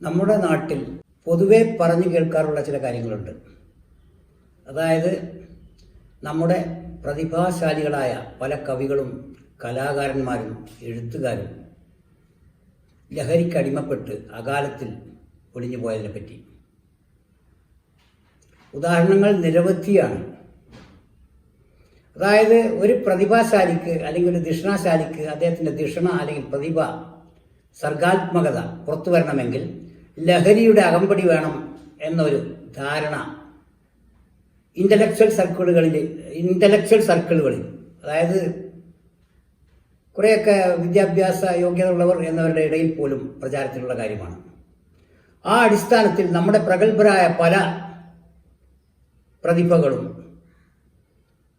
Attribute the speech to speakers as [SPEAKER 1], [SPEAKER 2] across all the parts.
[SPEAKER 1] നമ്മുടെ നാട്ടിൽ പൊതുവെ പറഞ്ഞു കേൾക്കാറുള്ള ചില കാര്യങ്ങളുണ്ട്. അതായത് നമ്മുടെ പ്രതിഭാശാലികളായ പല കവികളും കലാകാരന്മാരും എഴുത്തുകാരും ലഹരിക്കടിമപ്പെട്ട് അകാലത്തിൽ ഒളിഞ്ഞു പോയതിനെ പറ്റി ഉദാഹരണങ്ങൾ നിരവധിയാണ്. അതായത് ഒരു പ്രതിഭാശാലിക്ക് അല്ലെങ്കിൽ ഒരു ധിഷണാശാലിക്ക് അദ്ദേഹത്തിൻ്റെ ധിഷണ അല്ലെങ്കിൽ പ്രതിഭ സർഗാത്മകത പുറത്തു വരണമെങ്കിൽ ലഹരിയുടെ അകമ്പടി വേണം എന്നൊരു ധാരണ ഇൻ്റലക്ച്വൽ സർക്കിളുകളിൽ അതായത് കുറേയൊക്കെ വിദ്യാഭ്യാസ യോഗ്യത ഉള്ളവർ എന്നവരുടെ ഇടയിൽ പോലും പ്രചാരത്തിലുള്ള കാര്യമാണ്. ആ അടിസ്ഥാനത്തിൽ നമ്മുടെ പ്രഗത്ഭരായ പല പ്രതിഭകളും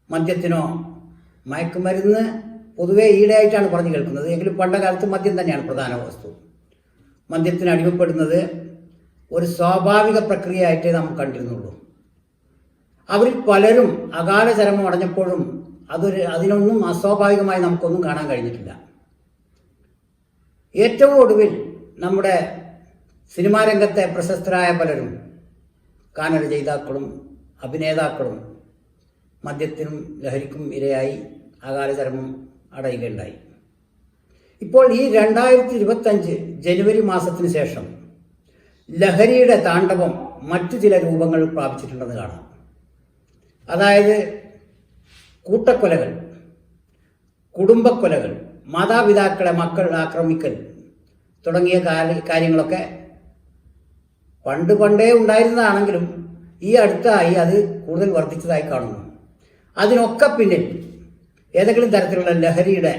[SPEAKER 1] മദ്യത്തിനോ മയക്കുമരുന്ന് പൊതുവെ ഈടായിട്ടാണ് പറഞ്ഞു കേൾക്കുന്നത്, എങ്കിലും പണ്ട കാലത്ത് മദ്യം തന്നെയാണ് പ്രധാന വസ്തു. മദ്യത്തിന് അടിമപ്പെടുന്നത് ഒരു സ്വാഭാവിക പ്രക്രിയയായിട്ടേ നാം കണ്ടിരുന്നുള്ളൂ. അവരിൽ പലരും അകാല ചരമം അടഞ്ഞപ്പോഴും അതിനൊന്നും അസ്വാഭാവികമായി നമുക്കൊന്നും കാണാൻ കഴിഞ്ഞിട്ടില്ല. ഏറ്റവും ഒടുവിൽ നമ്മുടെ സിനിമാ രംഗത്തെ പ്രശസ്തരായ പലരും ഗാനരചയിതാക്കളും അഭിനേതാക്കളും മദ്യത്തിനും ലഹരിക്കും ഇരയായി അകാല ചരമം അടയുകയുണ്ടായി. ഇപ്പോൾ ഈ 2025 ജനുവരി മാസത്തിന് ശേഷം ലഹരിയുടെ താണ്ഡവം മറ്റു ചില രൂപങ്ങൾ പ്രാപിച്ചിട്ടുണ്ടെന്ന് കാണാം. അതായത് കൂട്ടക്കൊലകൾ, കുടുംബക്കൊലകൾ, മാതാപിതാക്കളെ മക്കൾ ആക്രമിക്കൽ തുടങ്ങിയ കാര്യങ്ങളൊക്കെ പണ്ടേ ഉണ്ടായിരുന്നതാണെങ്കിലും ഈ അടുത്തായി അത് കൂടുതൽ വർദ്ധിച്ചതായി കാണുന്നു. അതിനൊക്കെ പിന്നിൽ ഏതെങ്കിലും തരത്തിലുള്ള ലഹരിയുടെ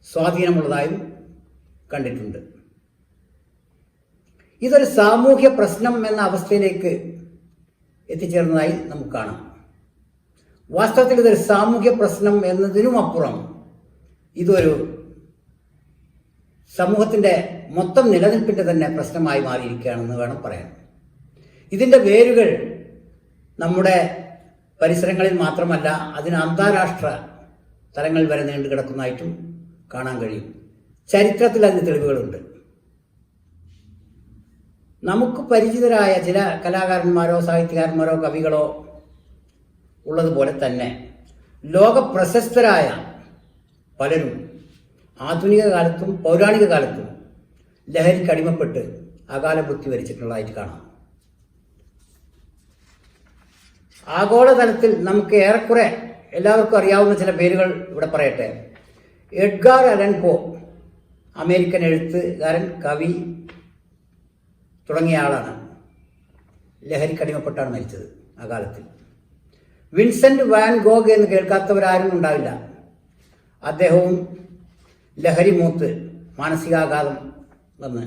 [SPEAKER 1] സ്വാധീനമുള്ളതായും കണ്ടിട്ടുണ്ട്. ഇതൊരു സാമൂഹ്യ പ്രശ്നം എന്ന അവസ്ഥയിലേക്ക് എത്തിച്ചേർന്നതായി നമുക്ക് കാണാം. വാസ്തവത്തിൽ ഇതൊരു സാമൂഹ്യ പ്രശ്നം എന്നതിനുമപ്പുറം ഇതൊരു സമൂഹത്തിൻ്റെ മൊത്തം നിലനിൽപ്പിൻ്റെ തന്നെ പ്രശ്നമായി മാറിയിരിക്കുകയാണെന്ന് വേണം പറയാൻ. ഇതിൻ്റെ വേരുകൾ നമ്മുടെ പരിസരങ്ങളിൽ മാത്രമല്ല, അതിന് അന്താരാഷ്ട്ര തലങ്ങൾ വരെ നീണ്ടു കിടക്കുന്നതായിട്ടും കാണാൻ കഴിയും. ചരിത്രത്തിൽ അതിന് തെളിവുകളുണ്ട്. നമുക്ക് പരിചിതരായ ചില കലാകാരന്മാരോ സാഹിത്യകാരന്മാരോ കവികളോ ഉള്ളതുപോലെ തന്നെ ലോകപ്രശസ്തരായ പലരും ആധുനിക കാലത്തും പൗരാണിക കാലത്തും ലഹരിക്ക് അടിമപ്പെട്ട് അകാല മൃത്യു വരിച്ചിട്ടുള്ളതായിട്ട് കാണാം. ആഗോളതലത്തിൽ നമുക്ക് ഏറെക്കുറെ എല്ലാവർക്കും അറിയാവുന്ന ചില പേരുകൾ ഇവിടെ പറയട്ടെ. എഡ്ഗാർ അലൻ പോ, അമേരിക്കൻ എഴുത്തുകാരൻ, കവി തുടങ്ങിയ ആളാണ് ലഹരിക്കടിമപ്പെട്ടാണ് മരിച്ചത് അകാലത്തിൽ. വിൻസെന്റ് വാൻ ഗോഗ് എന്ന് കേൾക്കാത്തവരാരും ഉണ്ടാവില്ല. അദ്ദേഹവും ലഹരി മൂത്ത് മാനസികാഘാതം വന്ന്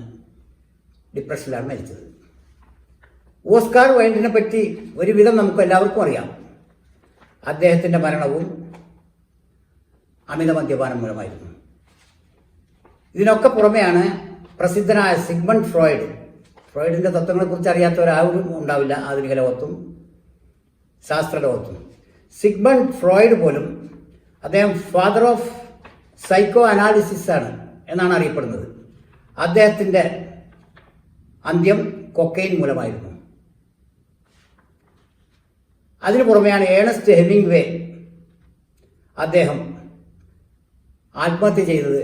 [SPEAKER 1] ഡിപ്രഷനിലാണ് മരിച്ചത്. ഓസ്കാർ വൈൽഡിനെ പറ്റി ഒരുവിധം നമുക്ക് എല്ലാവർക്കും അറിയാം. അദ്ദേഹത്തിൻ്റെ മരണവും അമിത മദ്യപാനം മൂലമായിരുന്നു. ഇതിനൊക്കെ പുറമെയാണ് പ്രസിദ്ധനായ സിഗ്മണ്ട് ഫ്രോയിഡിൻ്റെ തത്വങ്ങളെക്കുറിച്ച് അറിയാത്തവരാരും ഉണ്ടാവില്ല ആധുനിക ലോകത്തും ശാസ്ത്രലോകത്തും. സിഗ്മണ്ട് ഫ്രോയിഡ് പോലും അദ്ദേഹം ഫാദർ ഓഫ് സൈക്കോ അനാലിസിസ് ആണ് എന്നാണ് അറിയപ്പെടുന്നത്. അദ്ദേഹത്തിൻ്റെ അന്ത്യം കൊക്കൈൻ മൂലമായിരുന്നു. അതിനു പുറമെയാണ് ഏണസ്റ്റ് ഹെമിംഗ്വേ. അദ്ദേഹം ആത്മഹത്യ ചെയ്തത്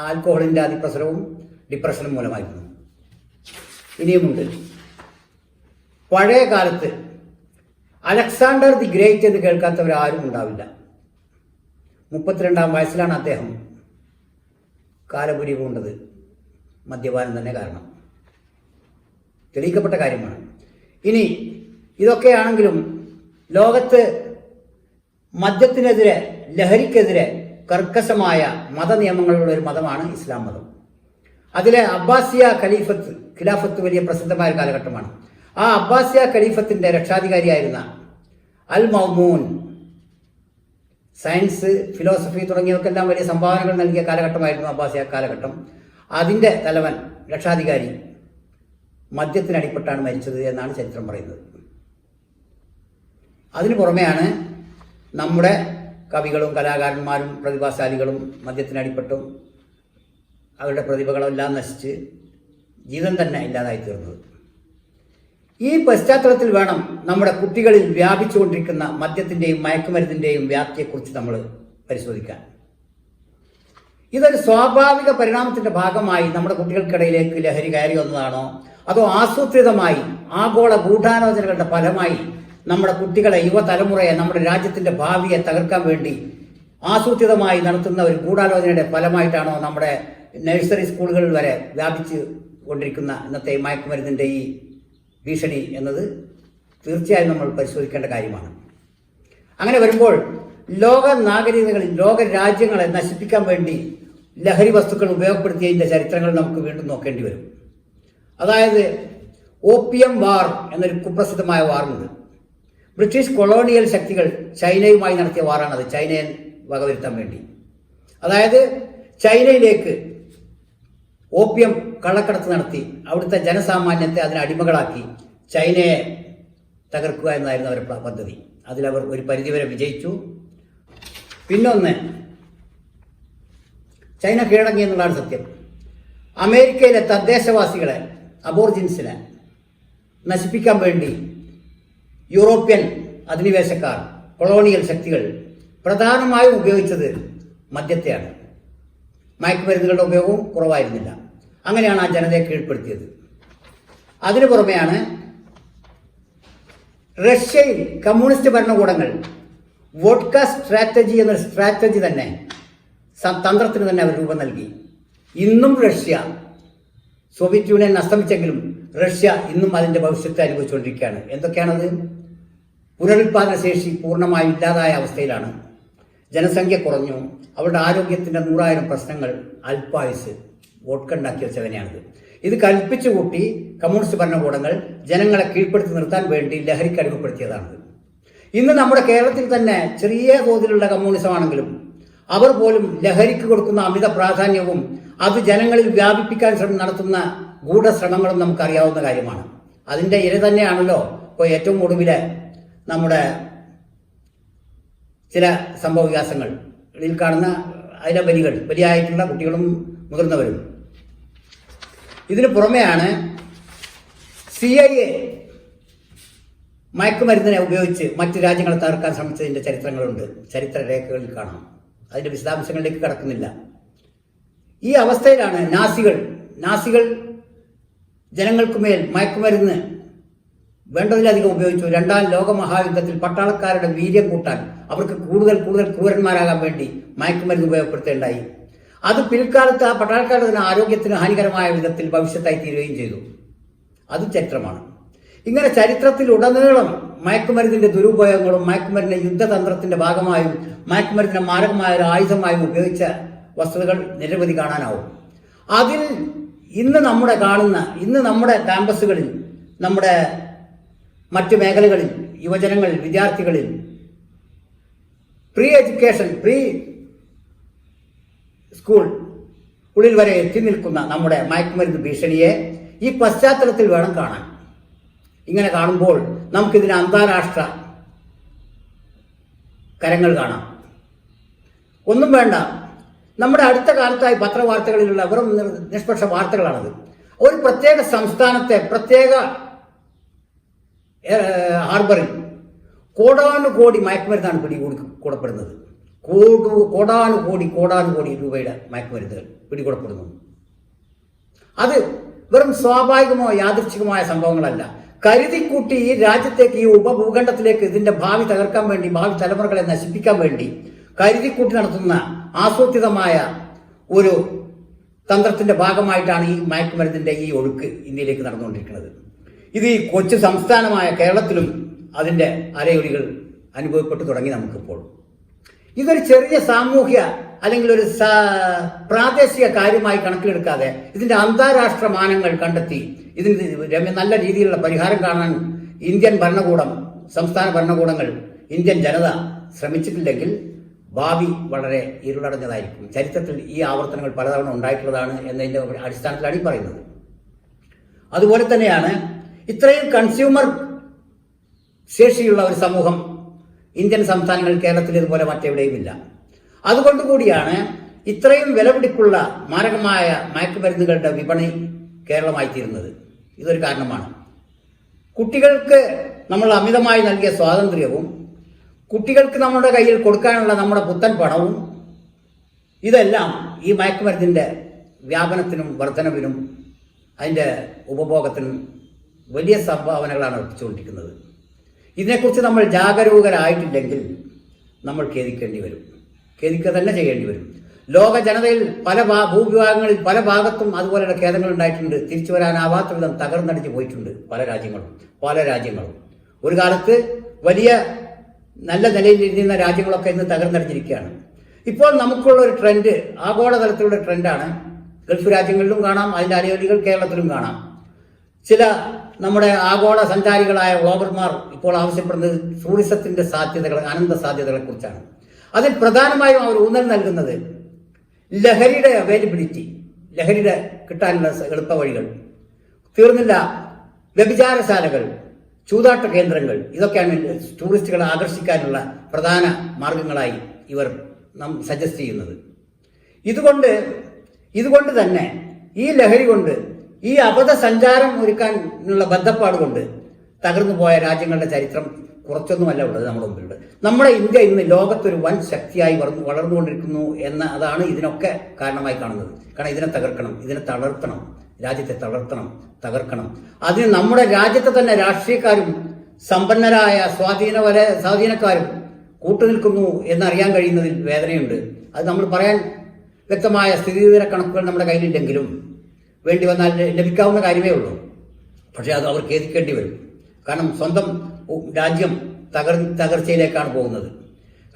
[SPEAKER 1] ആൽക്കഹോളിൻ്റെ അതിപ്രസരവും ഡിപ്രഷനും മൂലമായിരുന്നു. ഇനിയുമുണ്ട്. പഴയ കാലത്ത് അലക്സാണ്ടർ ദി ഗ്രേറ്റ് എന്ന് കേൾക്കാത്തവരാരും ഉണ്ടാവില്ല. 32-ാം വയസ്സിലാണ് അദ്ദേഹം കാലപുരി പൂണ്ടത്. മദ്യപാനം തന്നെ കാരണം. തെളിയിക്കപ്പെട്ട കാര്യമാണ്. ഇനി ഇതൊക്കെയാണെങ്കിലും ലോകത്ത് മദ്യത്തിനെതിരെ, ലഹരിക്കെതിരെ കർക്കശമായ മതനിയമങ്ങളുള്ള ഒരു മതമാണ് ഇസ്ലാം മതം. അതിലെ അബ്ബാസിയ ഖിലാഫത്ത് വലിയ പ്രസിദ്ധമായ ഒരു കാലഘട്ടമാണ്. ആ അബ്ബാസിയ ഖലീഫത്തിൻ്റെ രക്ഷാധികാരിയായിരുന്ന അൽ മൗമൂൻ സയൻസ്, ഫിലോസഫി തുടങ്ങിയവർക്കെല്ലാം വലിയ സംഭാവനകൾ നൽകിയ കാലഘട്ടമായിരുന്നു അബ്ബാസിയ കാലഘട്ടം. അതിൻ്റെ തലവൻ, രക്ഷാധികാരി മദ്യത്തിനടിപ്പെട്ടാണ് മരിച്ചത് എന്നാണ് ചരിത്രം പറയുന്നത്. അതിനു പുറമെയാണ് നമ്മുടെ കവികളും കലാകാരന്മാരും പ്രതിഭാശാലികളും മദ്യത്തിനടിപ്പെട്ടും അവരുടെ പ്രതിഭകളെല്ലാം നശിച്ച് ജീവിതം തന്നെ ഇല്ലാതായി തീർന്നത്. ഈ പശ്ചാത്തലത്തിൽ വേണം നമ്മുടെ കുട്ടികളിൽ വ്യാപിച്ചുകൊണ്ടിരിക്കുന്ന മദ്യത്തിൻ്റെയും മയക്കുമരുന്നിൻ്റെയും വ്യാപ്തിയെക്കുറിച്ച് നമ്മൾ പരിശോധിക്കാൻ. ഇതൊരു സ്വാഭാവിക പരിണാമത്തിൻ്റെ ഭാഗമായി നമ്മുടെ കുട്ടികൾക്കിടയിലേക്ക് ലഹരി കയറി വന്നതാണോ, അതോ ആസൂത്രിതമായി ആഗോള ഗൂഢാലോചനകളുടെ ഫലമായി നമ്മുടെ കുട്ടികളെ, യുവതലമുറയെ, നമ്മുടെ രാജ്യത്തിൻ്റെ ഭാവിയെ തകർക്കാൻ വേണ്ടി ആസൂത്രിതമായി നടത്തുന്ന ഒരു ഗൂഢാലോചനയുടെ ഫലമായിട്ടാണോ നമ്മുടെ നഴ്സറി സ്കൂളുകളിൽ വരെ വ്യാപിച്ചു കൊണ്ടിരിക്കുന്ന ഇന്നത്തെ മയക്കുമരുന്നിൻ്റെ ഈ ഭീഷണി എന്നത് തീർച്ചയായും നമ്മൾ പരിശോധിക്കേണ്ട കാര്യമാണ്. അങ്ങനെ വരുമ്പോൾ ലോക നാഗരികതകളിൽ, ലോക രാജ്യങ്ങളെ നശിപ്പിക്കാൻ വേണ്ടി ലഹരി വസ്തുക്കൾ ഉപയോഗപ്പെടുത്തിയതിൻ്റെ ചരിത്രങ്ങൾ നമുക്ക് വീണ്ടും നോക്കേണ്ടി വരും. അതായത് ഓപ്പിയം വാർ എന്നൊരു കുപ്രസിദ്ധമായ വാറുണ്ട്. ബ്രിട്ടീഷ് കൊളോണിയൽ ശക്തികൾ ചൈനയുമായി നടത്തിയ വാറാണത്, ചൈനയെ വകവരുത്താൻ വേണ്ടി. അതായത് ചൈനയിലേക്ക് ഓപ്പിയം കള്ളക്കടത്ത് നടത്തി അവിടുത്തെ ജനസാമാന്യത്തെ അതിന് അടിമകളാക്കി ചൈനയെ തകർക്കുക എന്നായിരുന്നു അവരുടെ പദ്ധതി. അതിലവർ ഒരു പരിധിവരെ വിജയിച്ചു. പിന്നൊന്ന്, ചൈന കീഴടങ്ങി എന്നുള്ളതാണ് സത്യം. അമേരിക്കയിലെ തദ്ദേശവാസികളെ, അബോർജിൻസിനെ നശിപ്പിക്കാൻ വേണ്ടി യൂറോപ്യൻ അധിനിവേശക്കാർ, കൊളോണിയൽ ശക്തികൾ പ്രധാനമായും ഉപയോഗിച്ചത് മദ്യത്തെയാണ്. മയക്കുമരുന്നുകളുടെ ഉപയോഗവും കുറവായിരുന്നില്ല. അങ്ങനെയാണ് ആ ജനതയെ കീഴ്പ്പെടുത്തിയത്. അതിനു പുറമെയാണ് റഷ്യയിൽ കമ്മ്യൂണിസ്റ്റ് ഭരണകൂടങ്ങൾ വോഡ്ക സ്ട്രാറ്റജി എന്നൊരു സ്ട്രാറ്റജി തന്നെ, തന്ത്രത്തിന് തന്നെ അവർ രൂപം നൽകി. ഇന്നും റഷ്യ, സോവിയറ്റ് യൂണിയൻ അസ്തമിച്ചെങ്കിലും റഷ്യ ഇന്നും അതിൻ്റെ ഭവിഷ്യത്തെ അനുഭവിച്ചുകൊണ്ടിരിക്കുകയാണ്. എന്തൊക്കെയാണത്? പുനരുൽപാദന ശേഷി പൂർണ്ണമായും ഇല്ലാതായ അവസ്ഥയിലാണ്. ജനസംഖ്യ കുറഞ്ഞു. അവരുടെ ആരോഗ്യത്തിൻ്റെ 100,000 പ്രശ്നങ്ങൾ, അല്പായുസ്, വോഡ്ക ഉണ്ടാക്കി വെച്ചവനെയാണിത്. ഇത് കൽപ്പിച്ചു കൂട്ടി കമ്മ്യൂണിസ്റ്റ് ഭരണകൂടങ്ങൾ ജനങ്ങളെ കീഴ്പ്പെടുത്തി നിർത്താൻ വേണ്ടി ലഹരിക്ക് അടിമപ്പെടുത്തിയതാണ്. ഇന്ന് നമ്മുടെ കേരളത്തിൽ തന്നെ ചെറിയ തോതിലുള്ള കമ്മ്യൂണിസമാണെങ്കിലും അവർ പോലും ലഹരിക്ക് കൊടുക്കുന്ന അമിത പ്രാധാന്യവും അത് ജനങ്ങളിൽ വ്യാപിപ്പിക്കാൻ നടത്തുന്ന ഗൂഢശ്രമങ്ങളും നമുക്കറിയാവുന്ന കാര്യമാണ്. അതിൻ്റെ ഇര തന്നെയാണല്ലോ ഇപ്പോൾ ഏറ്റവും ഒടുവിലെ നമ്മുടെ ചില സംഭവ വികാസങ്ങളിൽ കാണുന്ന അതിലെ ബലിയായിട്ടുള്ള കുട്ടികളും മുതിർന്നവരും. ഇതിനു പുറമെയാണ് CIA മയക്കുമരുന്നിനെ ഉപയോഗിച്ച് മറ്റു രാജ്യങ്ങളെ തകർക്കാൻ ശ്രമിച്ചതിൻ്റെ ചരിത്രങ്ങളുണ്ട്, ചരിത്രരേഖകളിൽ കാണാം. അതിൻ്റെ വിശദാംശങ്ങളിലേക്ക് കടക്കുന്നില്ല. ഈ അവസ്ഥയിലാണ് നാസികൾ ജനങ്ങൾക്കുമേൽ മയക്കുമരുന്ന് വേണ്ടതിലധികം ഉപയോഗിച്ചു. 2ാം ലോക മഹായുദ്ധത്തിൽ പട്ടാളക്കാരുടെ വീര്യം കൂട്ടാൻ, അവർക്ക് കൂടുതൽ ക്രൂരന്മാരാകാൻ വേണ്ടി മയക്കുമരുന്ന് ഉപയോഗപ്പെടുത്തേണ്ടായി. അത് പിൽക്കാലത്ത് ആ പട്ടാളക്കാരുടെ തന്നെ ആരോഗ്യത്തിന് ഹാനികരമായ വിധത്തിൽ ഭവിഷ്യത്തായി തീരുകയും ചെയ്തു. അത് ചരിത്രമാണ്. ഇങ്ങനെ ചരിത്രത്തിൽ ഉടനീളം മയക്കുമരുന്നിന്റെ ദുരുപയോഗങ്ങളും മയക്കുമരുന്നിന്റെ യുദ്ധതന്ത്രത്തിന്റെ ഭാഗമായും മയക്കുമരുന്നിനെ മാരകമായ ഒരു ആയുധമായും ഉപയോഗിച്ച വസ്തുതകൾ നിരവധി കാണാനാവും. അതിൽ ഇന്ന് നമ്മുടെ ക്യാമ്പസുകളിൽ, നമ്മുടെ മറ്റു മേഖലകളിൽ, യുവജനങ്ങളിൽ, വിദ്യാർത്ഥികളിൽ പ്രീ സ്കൂൾ ഉള്ളിൽ വരെ എത്തി നിൽക്കുന്ന നമ്മുടെ മയക്കുമരുന്ന് ഭീഷണിയെ ഈ പശ്ചാത്തലത്തിൽ വേണം കാണാൻ. ഇങ്ങനെ കാണുമ്പോൾ നമുക്കിതിന് അന്താരാഷ്ട്ര കരങ്ങൾ കാണാം. ഒന്നും വേണ്ട, നമ്മുടെ അടുത്ത കാലത്തായി പത്രവാർത്തകളിലുള്ള വെറും നിഷ്പക്ഷ വാർത്തകളാണത്. ഒരു പ്രത്യേക സംസ്ഥാനത്തെ പ്രത്യേക ഹാർബറിൽ കോടാനുകോടി മയക്കുമരുന്നാണ് പിടികൂടപ്പെടുന്നത്. കോടാനുകോടി രൂപയുടെ മയക്കുമരുന്നുകൾ പിടികൂടപ്പെടുന്നു. അത് വെറും സ്വാഭാവികമോ യാദൃച്ഛികമായ സംഭവങ്ങളല്ല. കരുതിക്കൂട്ടി ഈ രാജ്യത്തേക്ക്, ഈ ഉപഭൂഖണ്ഡത്തിലേക്ക് ഇതിന്റെ ഭാവി തകർക്കാൻ വേണ്ടി, ഭാവി തലമുറകളെ നശിപ്പിക്കാൻ വേണ്ടി കരുതിക്കൂട്ടി നടത്തുന്ന ആസൂത്രിതമായ ഒരു തന്ത്രത്തിന്റെ ഭാഗമായിട്ടാണ് ഈ മയക്കുമരുന്നിന്റെ ഈ ഒഴുക്ക് ഇന്ത്യയിലേക്ക് നടന്നുകൊണ്ടിരിക്കുന്നത്. ഇത് ഈ കൊച്ചു സംസ്ഥാനമായ കേരളത്തിലും അതിന്റെ അരയൊലികൾ അനുഭവപ്പെട്ടു തുടങ്ങി നമുക്കിപ്പോൾ. ഇതൊരു ചെറിയ സാമൂഹ്യ അല്ലെങ്കിൽ ഒരു പ്രാദേശിക കാര്യമായി കണക്കിലെടുക്കാതെ ഇതിന്റെ അന്താരാഷ്ട്ര മാനങ്ങൾ കണ്ടെത്തി ഇതിന് നല്ല രീതിയിലുള്ള പരിഹാരം കാണാൻ ഇന്ത്യൻ ഭരണകൂടം, സംസ്ഥാന ഭരണകൂടങ്ങൾ, ഇന്ത്യൻ ജനത ശ്രമിച്ചിട്ടില്ലെങ്കിൽ ഭാവി വളരെ ഇരുളടഞ്ഞതായിരിക്കും. ചരിത്രത്തിൽ ഈ ആവർത്തനങ്ങൾ പലതവണ ഉണ്ടായിട്ടുള്ളതാണ് എന്നതിൻ്റെ അടിസ്ഥാനത്തിലാണ് ഈ പറയുന്നത്. അതുപോലെ തന്നെയാണ് ഇത്രയും കൺസ്യൂമർ ശേഷിയുള്ള ഒരു സമൂഹം ഇന്ത്യൻ സംസ്ഥാനങ്ങളിൽ, കേരളത്തിൽ ഇതുപോലെ മറ്റെവിടെയുമില്ല. അതുകൊണ്ടുകൂടിയാണ് ഇത്രയും വിലപിടിപ്പുള്ള മാരകമായ മയക്കുമരുന്നുകളുടെ വിപണി കേരളമായി തീരുന്നത് ഇതൊരു കാരണമാണ്. കുട്ടികൾക്ക് നമ്മൾ അമിതമായി നൽകിയ സ്വാതന്ത്ര്യവും കുട്ടികൾക്ക് നമ്മുടെ കയ്യിൽ കൊടുക്കാനുള്ള നമ്മുടെ പുത്തൻ പണവും ഇതെല്ലാം ഈ മയക്കുമരുന്നിൻ്റെ വ്യാപനത്തിനും വർധനവിനും അതിൻ്റെ ഉപഭോഗത്തിനും വലിയ സംഭാവനകളാണ് അർപ്പിച്ചുകൊണ്ടിരിക്കുന്നത്. ഇതിനെക്കുറിച്ച് നമ്മൾ ജാഗരൂകരായിട്ടില്ലെങ്കിൽ നമ്മൾ ഖേദിക്കേണ്ടി വരും, ഖേദിക്കുക തന്നെ ചെയ്യേണ്ടി വരും. ലോക ജനതയിൽ പല ഭൂവിഭാഗങ്ങളിൽ പല ഭാഗത്തും അതുപോലെയുള്ള ഖേദങ്ങൾ ഉണ്ടായിട്ടുണ്ട്. തിരിച്ചു വരാനാവാത്ത വിധം തകർന്നടിഞ്ഞു പോയിട്ടുണ്ട് പല രാജ്യങ്ങളും. ഒരു കാലത്ത് വലിയ നല്ല നിലയിലിരുന്ന രാജ്യങ്ങളൊക്കെ ഇന്ന് തകർന്നടിഞ്ഞിരിക്കുകയാണ്. ഇപ്പോൾ നമുക്കുള്ള ഒരു ട്രെൻഡ്, ആഗോളതലത്തിലുള്ള ട്രെൻഡാണ്. ഗൾഫ് രാജ്യങ്ങളിലും കാണാം, അതിൻ്റെ അലയൊലികൾ കേരളത്തിലും കാണാം. ചില നമ്മുടെ ആഗോള സഞ്ചാരികളായ വ്ളോഗർമാർ ഇപ്പോൾ ആവശ്യപ്പെടുന്നത് ടൂറിസത്തിന്റെ സാധ്യതകൾ, അനന്ത സാധ്യതകളെ കുറിച്ചാണ്. അതിൽ പ്രധാനമായും അവർ ഊന്നൽ നൽകുന്നത് ലഹരിയുടെ അവൈലബിലിറ്റി, ലഹരിയുടെ കിട്ടാനുള്ള എളുപ്പ വഴികൾ, തീർന്നില്ല വ്യഭിചാരശാലകൾ, ചൂതാട്ട കേന്ദ്രങ്ങൾ, ഇതൊക്കെയാണ് ടൂറിസ്റ്റുകളെ ആകർഷിക്കാനുള്ള പ്രധാന മാർഗങ്ങളായി ഇവർ സജസ്റ്റ് ചെയ്യുന്നത്. ഇതുകൊണ്ട് തന്നെ ഈ ലഹരി കൊണ്ട്, ഈ അബദ്ധ സഞ്ചാരം ഒരുക്കാനുള്ള ബദ്ധപ്പാട് കൊണ്ട് തകർന്നു പോയ രാജ്യങ്ങളുടെ ചരിത്രം കുറച്ചൊന്നുമല്ല ഉള്ളത് നമ്മുടെ മുമ്പിലുണ്ട്. നമ്മുടെ ഇന്ത്യ ഇന്ന് ലോകത്തൊരു വൻ ശക്തിയായി വളർന്നുകൊണ്ടിരിക്കുന്നു അതാണ് ഇതിനൊക്കെ കാരണമായി കാണുന്നത്. കാരണം ഇതിനെ തകർക്കണം, ഇതിനെ തളർത്തണം, രാജ്യത്തെ തകർക്കണം. അതിന് നമ്മുടെ രാജ്യത്തെ തന്നെ രാഷ്ട്രീയക്കാരും സമ്പന്നരായ സ്വാധീനക്കാരും കൂട്ടുനിൽക്കുന്നു എന്നറിയാൻ കഴിയുന്നതിൽ വേദനയുണ്ട്. അത് നമ്മൾ പറയാൻ വ്യക്തമായ സ്ഥിതിവിവര കണക്കുകൾ നമ്മുടെ കയ്യിലില്ലെങ്കിലും വേണ്ടി വന്നാൽ ലഭിക്കാവുന്ന കാര്യമേ ഉള്ളൂ. പക്ഷേ അത് അവർ ഖേദിക്കേണ്ടി വരും. കാരണം സ്വന്തം രാജ്യം തകർച്ചയിലേക്കാണ് പോകുന്നത്.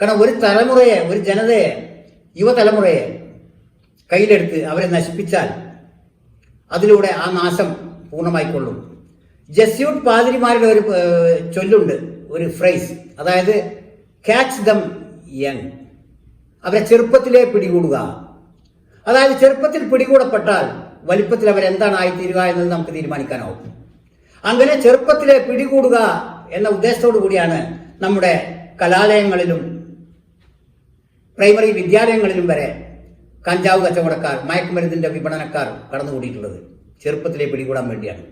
[SPEAKER 1] കാരണം ഒരു തലമുറയെ, ഒരു ജനതയെ, യുവതലമുറയെ കയ്യിലെടുത്ത് അവരെ നശിപ്പിച്ചാൽ അതിലൂടെ ആ നാശം പൂർണ്ണമായിക്കൊള്ളും. ജസ്യൂട്ട് പാതിരിമാരുടെ ഒരു ചൊല്ലുണ്ട്, ഒരു ഫ്രേസ്, അതായത് ക്യാച്ച് ദം യങ്, അവരെ ചെറുപ്പത്തിലേ പിടികൂടുക. അതായത് ചെറുപ്പത്തിൽ പിടികൂടപ്പെട്ടാൽ വലിപ്പത്തിൽ അവരെന്താണ് ആയിത്തീരുക എന്നത് നമുക്ക് തീരുമാനിക്കാനാവും. അങ്ങനെ ചെറുപ്പത്തിലെ പിടികൂടുക എന്ന ഉദ്ദേശത്തോടു കൂടിയാണ് നമ്മുടെ കലാലയങ്ങളിലും പ്രൈമറി വിദ്യാലയങ്ങളിലും വരെ കഞ്ചാവ് കച്ചവടക്കാർ, മയക്കുമരുന്നിന്റെ വിപണനക്കാർ കടന്നുകൂടിയിട്ടുള്ളത്. ചെറുപ്പത്തിലെ പിടികൂടാൻ വേണ്ടിയാണ്.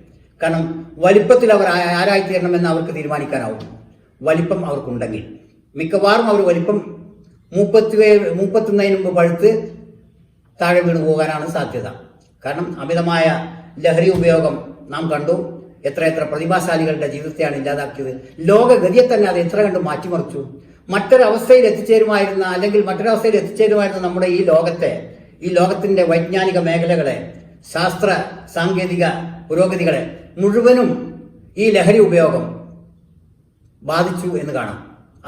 [SPEAKER 1] കാരണം വലിപ്പത്തിൽ അവർ ആരായിത്തീരണമെന്ന് അവർക്ക് തീരുമാനിക്കാനാവും. വലിപ്പം അവർക്കുണ്ടെങ്കിൽ മിക്കവാറും അവർ വലിപ്പം മൂപ്പത്തുന്നതിന് മുമ്പ് പഴുത്ത് താഴെ വീണു പോകാനാണ് സാധ്യത. കാരണം അമിതമായ ലഹരി ഉപയോഗം നാം കണ്ടു. എത്ര പ്രതിഭാശാലികളുടെ ജീവിതത്തെയാണ് ഇല്ലാതാക്കിയത്. ലോകഗതിയെ തന്നെ അത് എത്ര കണ്ട് മാറ്റിമറിച്ചു. മറ്റൊരവസ്ഥയിൽ എത്തിച്ചേരുമായിരുന്ന നമ്മുടെ ഈ ലോകത്തിന്റെ വൈജ്ഞാനിക മേഖലകളെ, ശാസ്ത്ര സാങ്കേതിക പുരോഗതികളെ മുഴുവനും ഈ ലഹരി ഉപയോഗം ബാധിച്ചു എന്ന് കാണാം.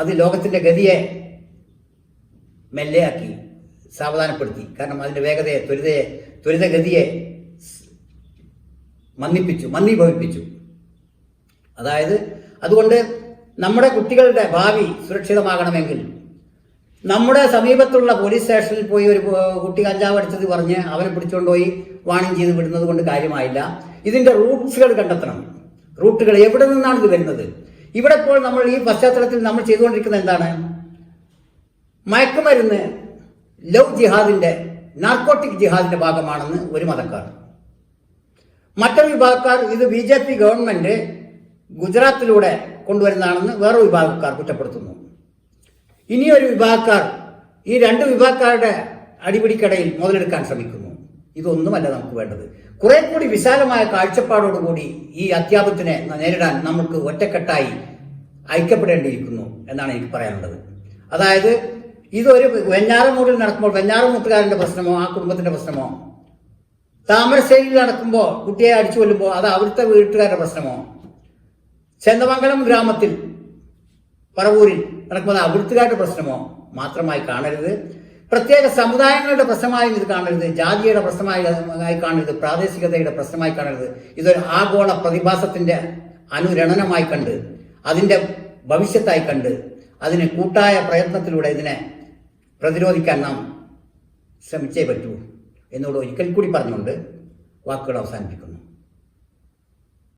[SPEAKER 1] അത് ലോകത്തിന്റെ ഗതിയെ മെല്ലെയാക്കി, സാവധാനപ്പെടുത്തി. കാരണം അതിന്റെ വേഗതയെ, ത്വരിതഗതിയെ മന്ദീഭവിപ്പിച്ചു. അതുകൊണ്ട് നമ്മുടെ കുട്ടികളുടെ ഭാവി സുരക്ഷിതമാകണമെങ്കിൽ നമ്മുടെ സമീപത്തുള്ള പോലീസ് സ്റ്റേഷനിൽ പോയി ഒരു കുട്ടി കഞ്ചാവ് അടിച്ചത് പറഞ്ഞ് അവനെ പിടിച്ചുകൊണ്ടുപോയി വാണിംഗ് ചെയ്ത് വിടുന്നത് കൊണ്ട് കാര്യമായില്ല. ഇതിന്റെ റൂട്ട്സുകൾ കണ്ടെത്തണം. റൂട്ടുകൾ എവിടെ നിന്നാണ് ഇത് വരുന്നത്? ഇവിടെ ഇപ്പോൾ നമ്മൾ ഈ പശ്ചാത്തലത്തിൽ നമ്മൾ ചെയ്തുകൊണ്ടിരിക്കുന്നത് എന്താണ്? മയക്കുമരുന്ന് ലവ് ജിഹാദിന്റെ, നാർക്കോട്ടിക് ജിഹാദിന്റെ ഭാഗമാണെന്ന് ഒരു മതക്കാർ, മറ്റൊരു വിഭാഗക്കാർ ഇത് BJP ഗവൺമെന്റ് ഗുജറാത്തിലൂടെ കൊണ്ടുവരുന്നതാണെന്ന് വേറൊരു വിഭാഗക്കാർ കുറ്റപ്പെടുത്തുന്നു. ഇനിയൊരു വിഭാഗക്കാർ ഈ രണ്ട് വിഭാഗക്കാരുടെ അടിപിടിക്കടയിൽ മുതലെടുക്കാൻ ശ്രമിക്കുന്നു. ഇതൊന്നുമല്ല നമുക്ക് വേണ്ടത്. കുറെ കൂടി വിശാലമായ കാഴ്ചപ്പാടോടുകൂടി ഈ അത്യാപത്തിനെ നേരിടാൻ നമുക്ക് ഒറ്റക്കെട്ടായി ഐക്യപ്പെടേണ്ടിയിരിക്കുന്നു എന്നാണ് എനിക്ക് പറയാനുള്ളത്. അതായത് ഇതൊരു വെഞ്ഞാറമൂടിൽ നടക്കുമ്പോൾ വെഞ്ഞാറമൂട്ടുകാരന്റെ പ്രശ്നമോ ആ കുടുംബത്തിന്റെ പ്രശ്നമോ, താമരശ്ശേരിയിൽ നടക്കുമ്പോൾ കുട്ടിയെ അടിച്ചു കൊല്ലുമ്പോൾ അത് അവിടുത്തെ വീട്ടുകാരുടെ പ്രശ്നമോ, ചെന്നമംഗലം ഗ്രാമത്തിൽ പറവൂരിൽ നടക്കുമ്പോൾ അവിടുത്തുകാരുടെ പ്രശ്നമോ മാത്രമായി കാണരുത്. പ്രത്യേക സമുദായങ്ങളുടെ പ്രശ്നമായി ഇത് കാണരുത്. ജാതിയുടെ പ്രശ്നമായി കാണരുത്. പ്രാദേശികതയുടെ പ്രശ്നമായി കാണരുത്. ഇതൊരു ആഗോള പ്രതിഭാസത്തിന്റെ അനുരണനമായി കണ്ട്, അതിന്റെ ഭവിഷ്യത്തായി കണ്ട്, അതിന് കൂട്ടായ പ്രയത്നത്തിലൂടെ ഇതിനെ പ്രതിരോധിക്കാൻ നാം ശ്രമിച്ചേ പറ്റൂ എന്നോട് ഒരിക്കൽ കൂടി പറഞ്ഞുകൊണ്ട് വാക്കുകൾ അവസാനിപ്പിക്കുന്നു.